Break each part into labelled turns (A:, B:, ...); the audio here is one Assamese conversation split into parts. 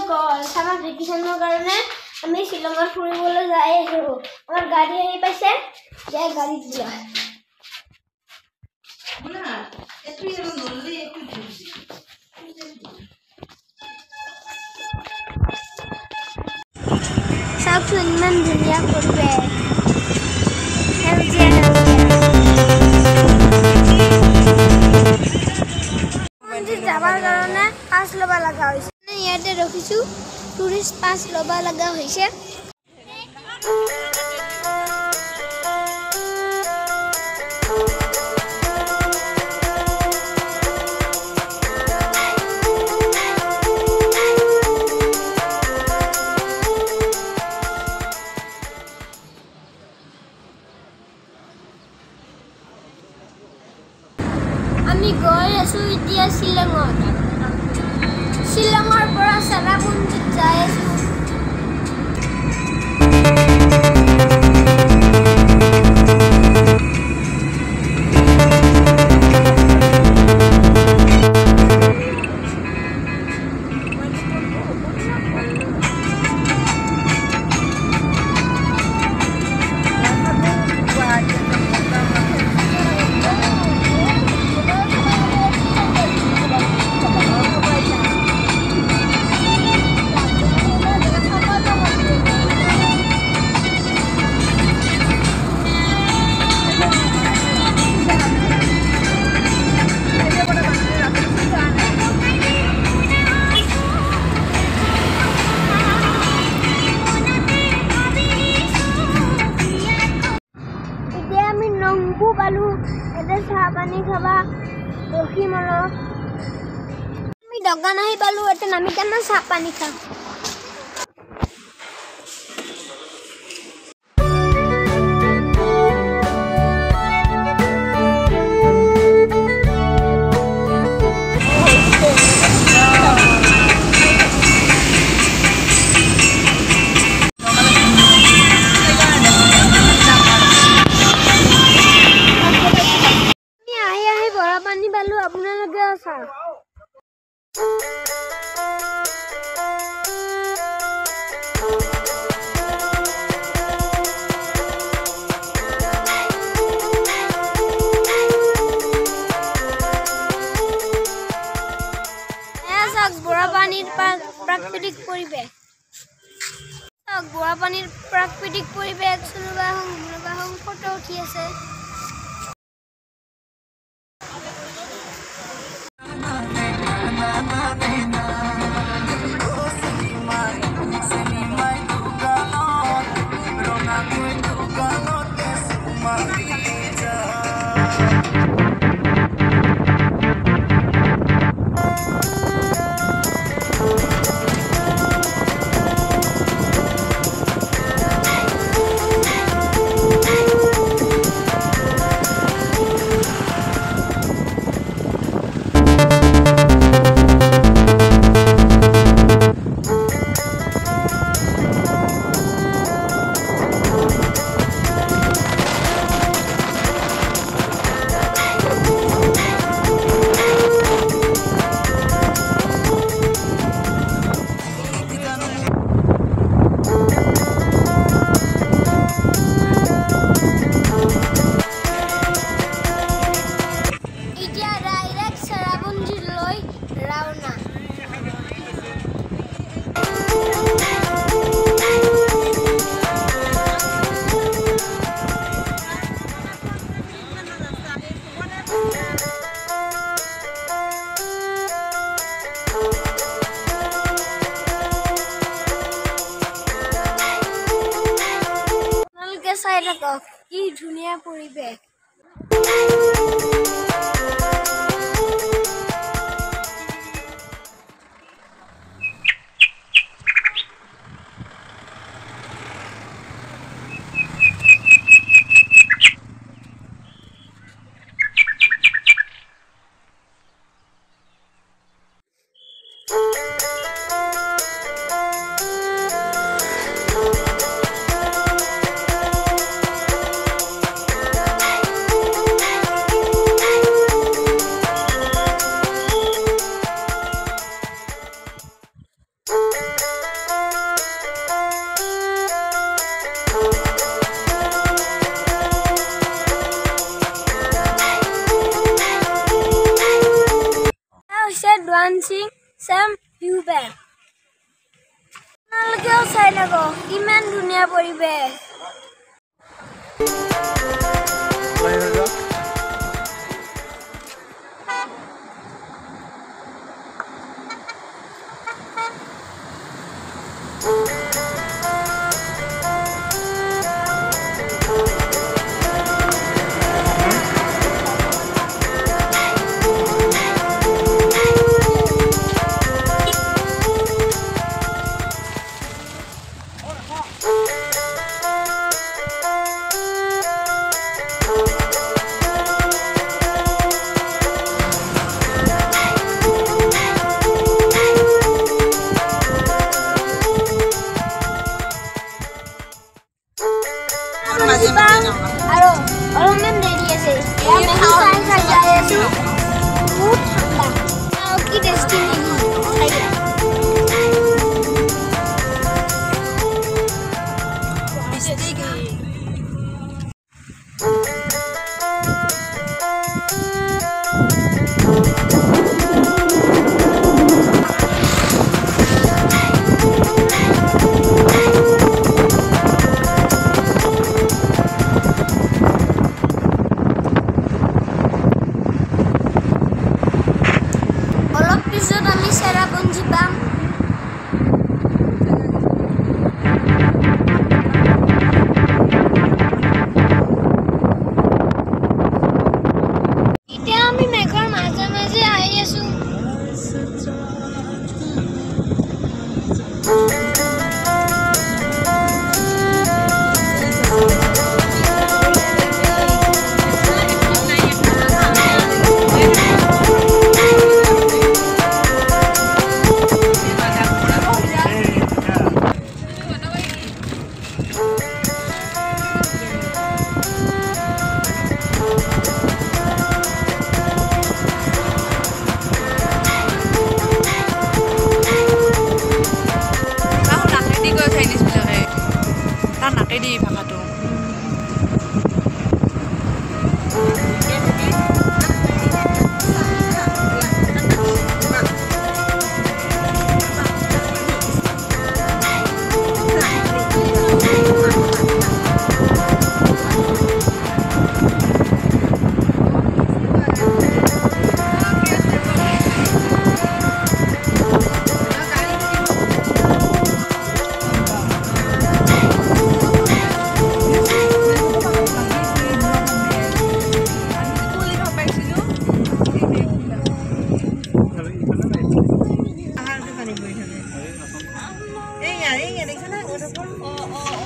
A: সামাৰ ভেকেশ্যনৰ কাৰণে আমি শ্বিলঙত ফুৰিবলৈ যাই আছো। আমাৰ গাড়ী আহি পাইছে, যাই গাড়ী দিয়া। চাওকচোন ইমান ধুনীয়া পৰিৱেশ, সেউজীয়া মন্দিৰ যাবৰ কাৰণে পাছ ল'ব লগা হৈছে। ইয়াতে ৰখিছো, টুৰিষ্ট পাছ ল'ব লগা হৈছে। আমি গৈ আছো এতিয়া শ্বিলঙত। শ্বিলঙৰ পৰা চেৰাপুঞ্জীত যাই আছো। পালো এতে চাহ পানী খাবা ৰখিম অলপ। আমি দোকান আহি পালো, এতে নামি কেনে চাহ পানী খাম। আপোনালোকে আছা বৰাপানীৰ প্ৰাকৃতিক পৰিৱেশ। বৰাপানীৰ প্ৰাকৃতিক পৰিৱেশ চুনুবাহং ফটো উঠি আছে। চাই থাকক কি ধুনীয়া পৰিৱেশ। launching Sam Huber. Nalgeo sai nago iman dunia poribesh. Aro, orang men ready ase. Ya me sai sai jai asu. Bahut thanda. Now ki destiny hai.
B: Di Pakatu.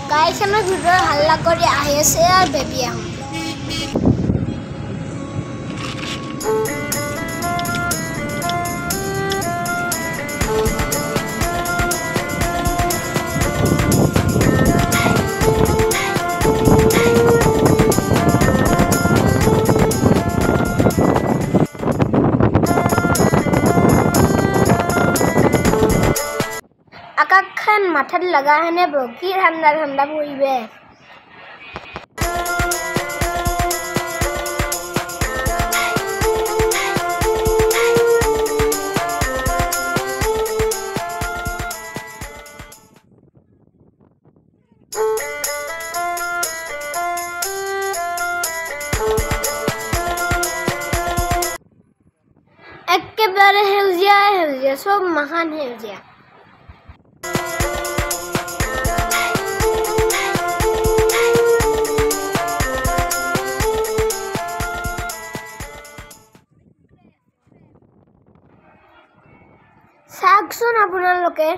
A: Guys, kami video halla kori ahi ase ar baby ahun. Akakhan mathat laga hai ne bro ki thanda thanda poribesh. একেবারে হেউজিয়া হেউজিয়া সব মহান হেউজিয়া। চাওকচোন আপোনালোকে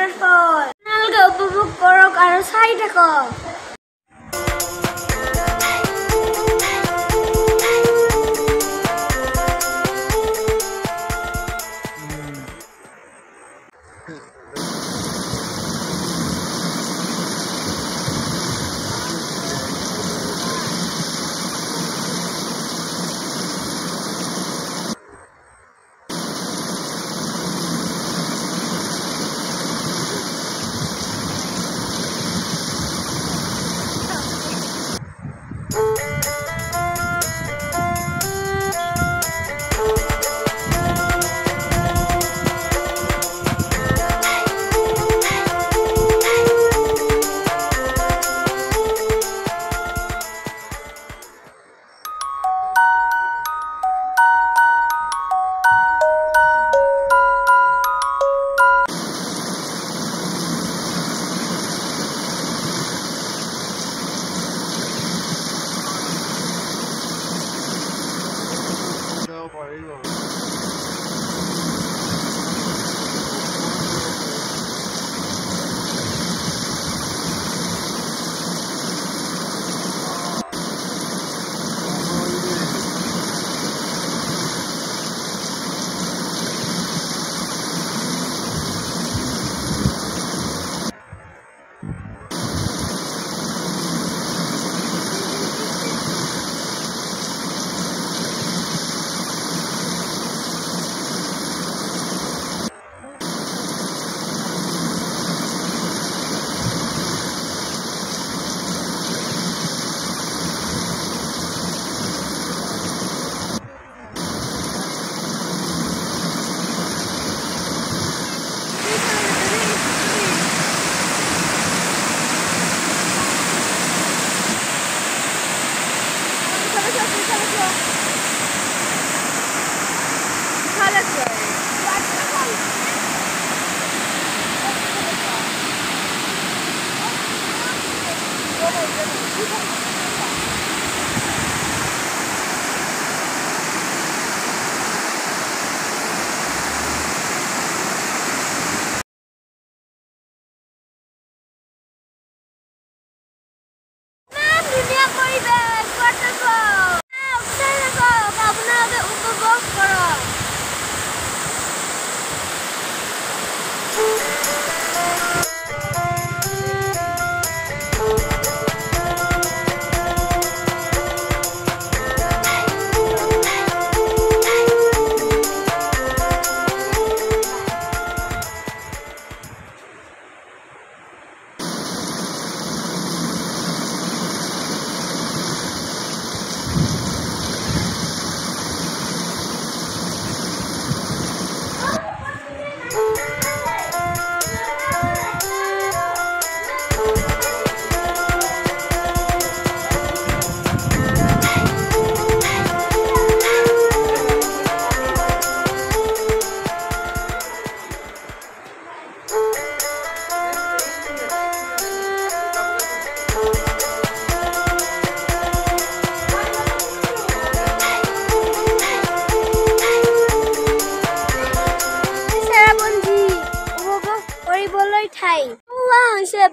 A: ৱাটাৰফল আপোনালোকে উপভোগ কৰক আৰু চাই থাকক।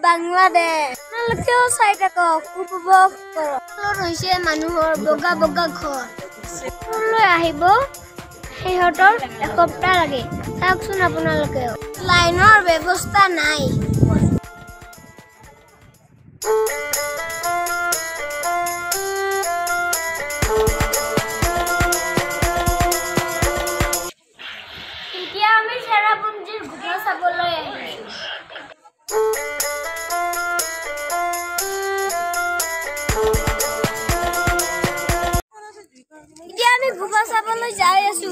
A: বাংলাদেশ আপোনালোকেও চাই থাকক, উপভোগ কৰক। হৈছে মানুহৰ বগা বগা ঘৰ আহিব, সিহঁতৰ এসপ্তাহ লাগে। চাওকচোন আপোনালোকেও, লাইনৰ ব্যৱস্থা নাই। এতিয়া আমি চেৰাপুঞ্জীৰ গুহা চাবলৈ আহিছো। এতিয়া আমি গুহা চাবলৈ যাই আছো।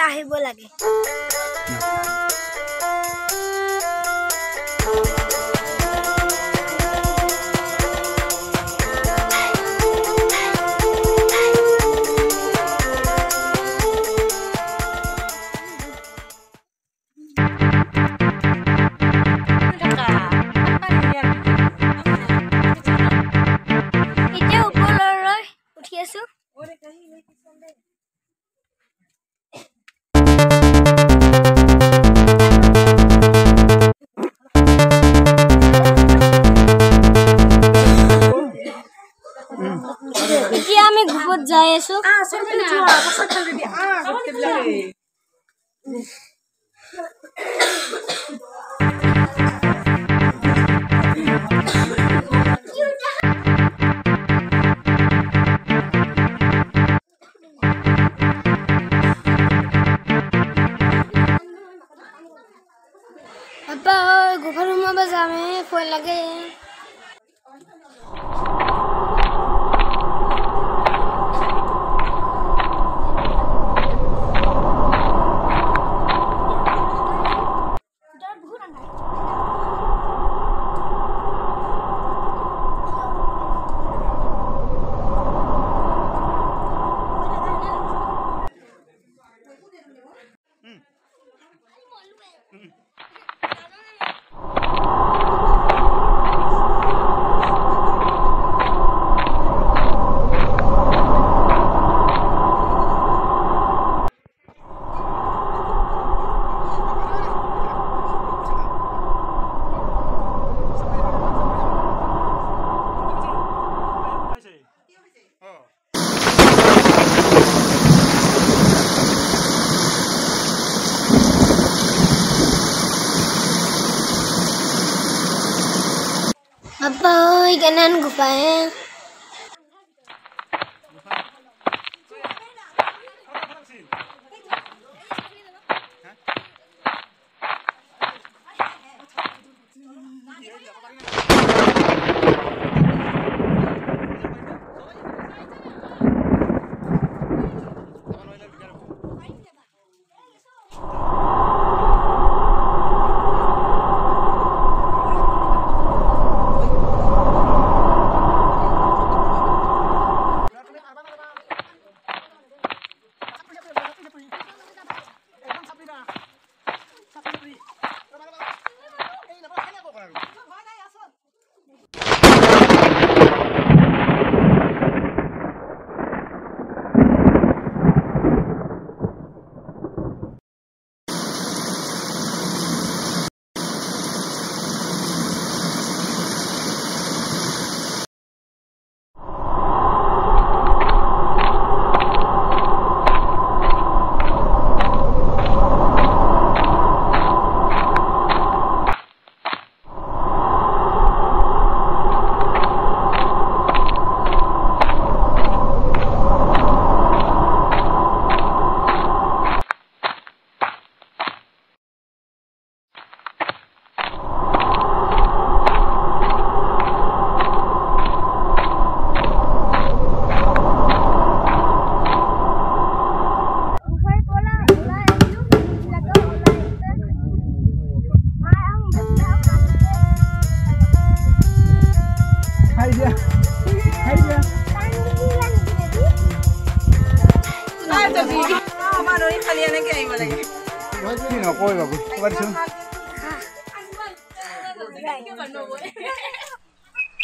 A: আহিব লাগে। এতিয়া আমি ঘৰত যাই আছো। Apa gufar rumah bersama phone lagi. Apa ikanan gupa eh?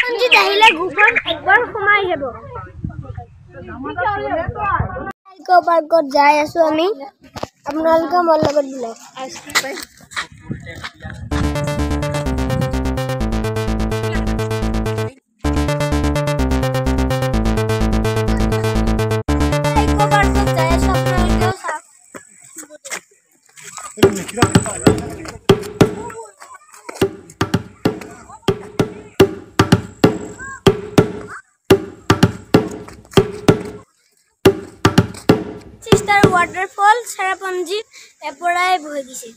A: Anjir dahila gufan ekbar khumai jabo. Ko parkot jai asu ami apnalika mor logot bulai. Ko parkot jai asu apnalika sa. Sister waterfall Sarapanji eporai bohi dise.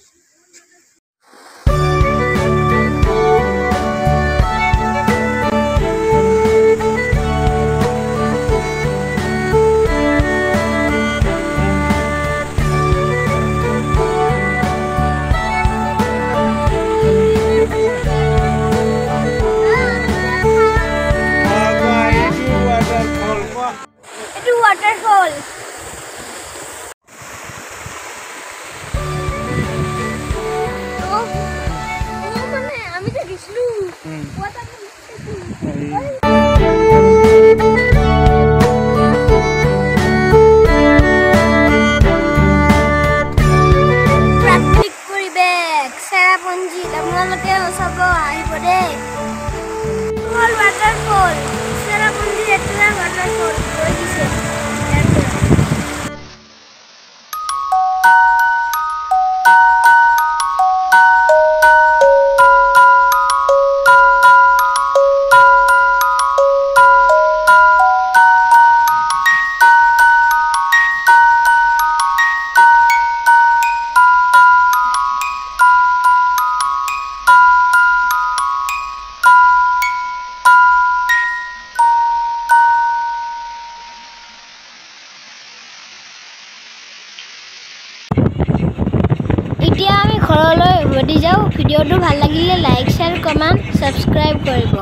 A: দি যাওক ভিডিঅ'টো ভাল লাগিলে লাইক শ্বেয়াৰ কমেণ্ট সাবস্ক্ৰাইব কৰিব